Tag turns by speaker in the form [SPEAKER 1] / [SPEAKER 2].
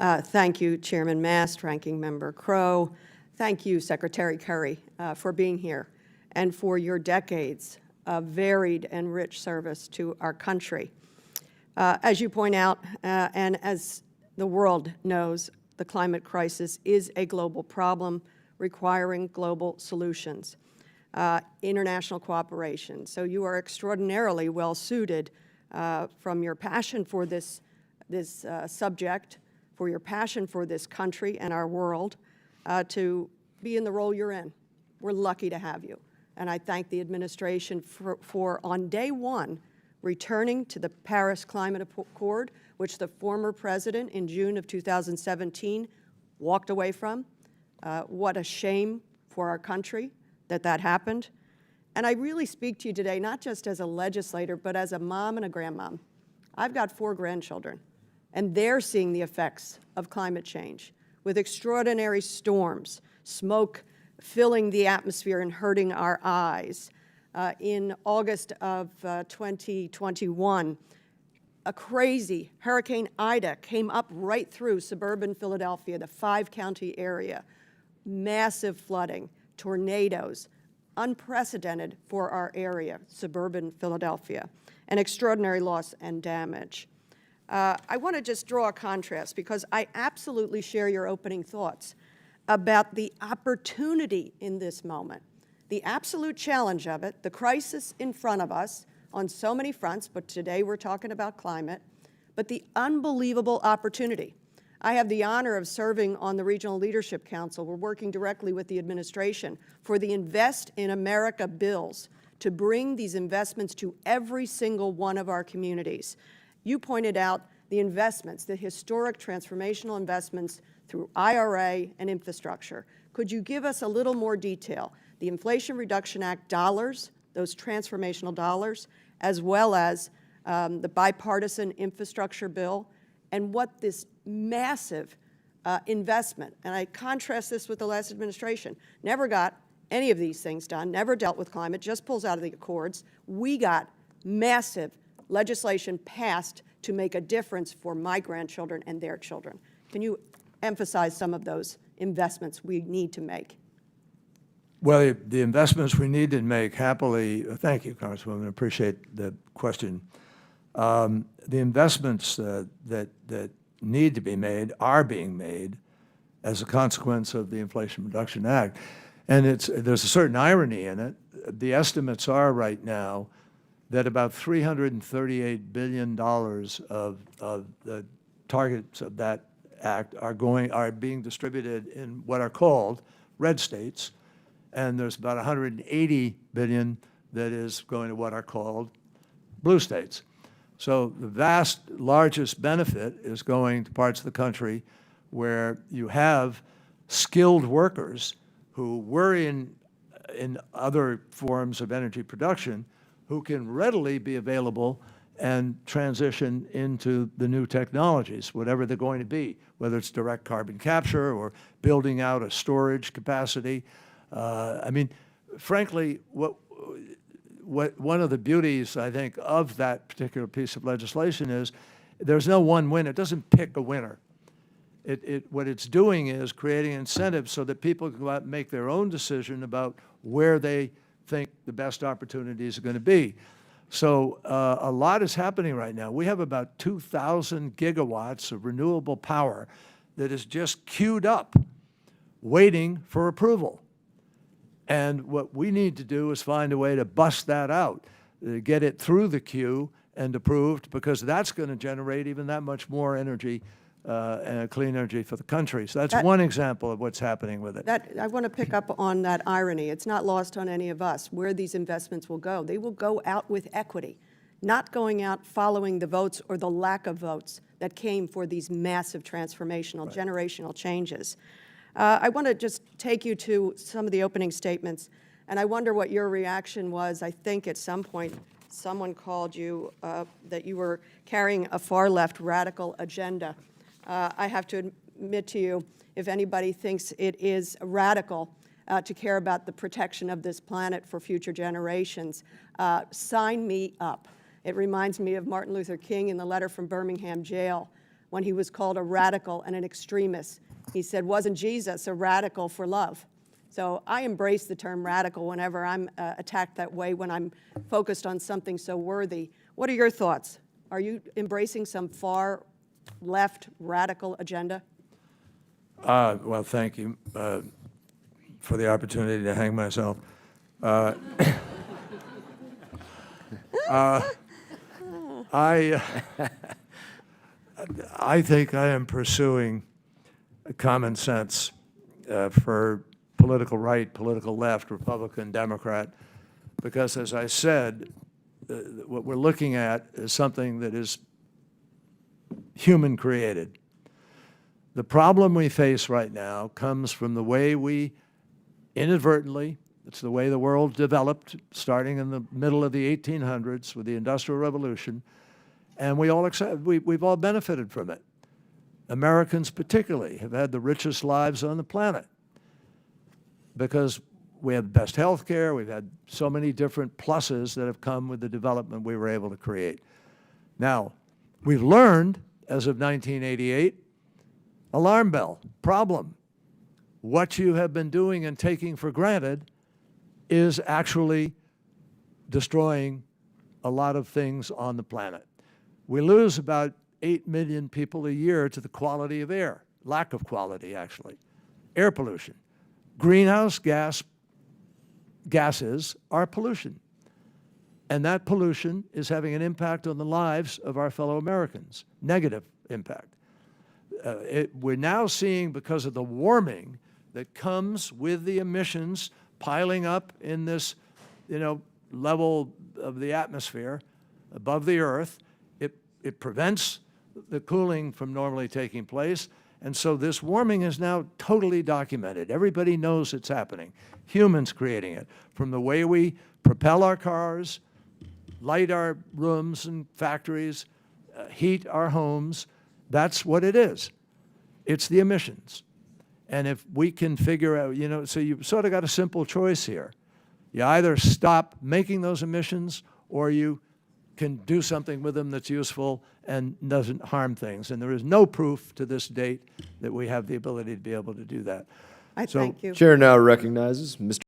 [SPEAKER 1] Thank you, Chairman Mast, Ranking Member Crow. Thank you, Secretary Kerry, for being here and for your decades of varied and rich service to our country. As you point out, and as the world knows, the climate crisis is a global problem requiring global solutions, international cooperation. So you are extraordinarily well suited from your passion for this subject, for your passion for this country and our world, to be in the role you're in. We're lucky to have you. And I thank the administration for on day one, returning to the Paris Climate Accord, which the former president in June of 2017 walked away from. What a shame for our country that that happened. And I really speak to you today, not just as a legislator, but as a mom and a grandmom. I've got 4 grandchildren, and they're seeing the effects of climate change with extraordinary storms, smoke filling the atmosphere and hurting our eyes. In August of 2021, a crazy Hurricane Ida came up right through suburban Philadelphia, the 5-county area. Massive flooding, tornadoes, unprecedented for our area, suburban Philadelphia, and extraordinary loss and damage. I want to just draw a contrast because I absolutely share your opening thoughts about the opportunity in this moment, the absolute challenge of it, the crisis in front of us on so many fronts, but today we're talking about climate, but the unbelievable opportunity. I have the honor of serving on the Regional Leadership Council. We're working directly with the administration for the Invest in America bills to bring these investments to every single one of our communities. You pointed out the investments, the historic transformational investments through IRA and infrastructure. Could you give us a little more detail? The Inflation Reduction Act dollars, those transformational dollars, as well as the bipartisan infrastructure bill, and what this massive investment, and I contrast this with the last administration, never got any of these things done, never dealt with climate, just pulls out of the accords. We got massive legislation passed to make a difference for my grandchildren and their children. Can you emphasize some of those investments we need to make?
[SPEAKER 2] Well, the investments we need to make, happily, thank you, Congresswoman, I appreciate the question. The investments that need to be made are being made as a consequence of the Inflation Reduction Act. And there's a certain irony in it. The estimates are right now that about $338 billion of the targets of that act are being distributed in what are called red states, and there's about 180 billion that is going to what are called blue states. So the vast largest benefit is going to parts of the country where you have skilled workers who were in other forms of energy production who can readily be available and transition into the new technologies, whatever they're going to be, whether it's direct carbon capture or building out a storage capacity. I mean, frankly, one of the beauties, I think, of that particular piece of legislation is there's no one winner. It doesn't pick a winner. What it's doing is creating incentives so that people can go out and make their own decision about where they think the best opportunities are going to be. So a lot is happening right now. We have about 2,000 gigawatts of renewable power that is just queued up, waiting for approval. And what we need to do is find a way to bust that out, get it through the queue and approved, because that's going to generate even that much more energy and clean energy for the country. So that's one example of what's happening with it.
[SPEAKER 1] I want to pick up on that irony. It's not lost on any of us where these investments will go. They will go out with equity, not going out following the votes or the lack of votes that came for these massive transformational, generational changes. I want to just take you to some of the opening statements, and I wonder what your reaction was. I think at some point someone called you that you were carrying a far-left radical agenda. I have to admit to you, if anybody thinks it is radical to care about the protection of this planet for future generations, sign me up. It reminds me of Martin Luther King in the letter from Birmingham jail, when he was called a radical and an extremist. He said, wasn't Jesus a radical for love? So I embrace the term radical whenever I'm attacked that way, when I'm focused on something so worthy. What are your thoughts? Are you embracing some far left radical agenda?
[SPEAKER 2] Well, thank you for the opportunity to hang myself. I think I am pursuing common sense for political right, political left, Republican, Democrat, because as I said, what we're looking at is something that is human created. The problem we face right now comes from the way we inadvertently, it's the way the world developed starting in the middle of the 1800s with the Industrial Revolution, and we all accept, we've all benefited from it. Americans particularly have had the richest lives on the planet because we have the best health care, we've had so many different pluses that have come with the development we were able to create. Now, we've learned, as of 1988, alarm bell, problem. What you have been doing and taking for granted is actually destroying a lot of things on the planet. We lose about 8 million people a year to the quality of air, lack of quality actually, air pollution. Greenhouse gases are pollution. And that pollution is having an impact on the lives of our fellow Americans, negative impact. We're now seeing, because of the warming that comes with the emissions piling up in this, level of the atmosphere above the earth, it prevents the cooling from normally taking place. And so this warming is now totally documented. Everybody knows it's happening. Humans creating it. From the way we propel our cars, light our rooms and factories, heat our homes, that's what it is. It's the emissions. And if we can figure out, so you've sort of got a simple choice here. You either stop making those emissions or you can do something with them that's useful and doesn't harm things. And there is no proof to this date that we have the ability to be able to do that.
[SPEAKER 1] I thank you.
[SPEAKER 3] Chair now recognizes Mr.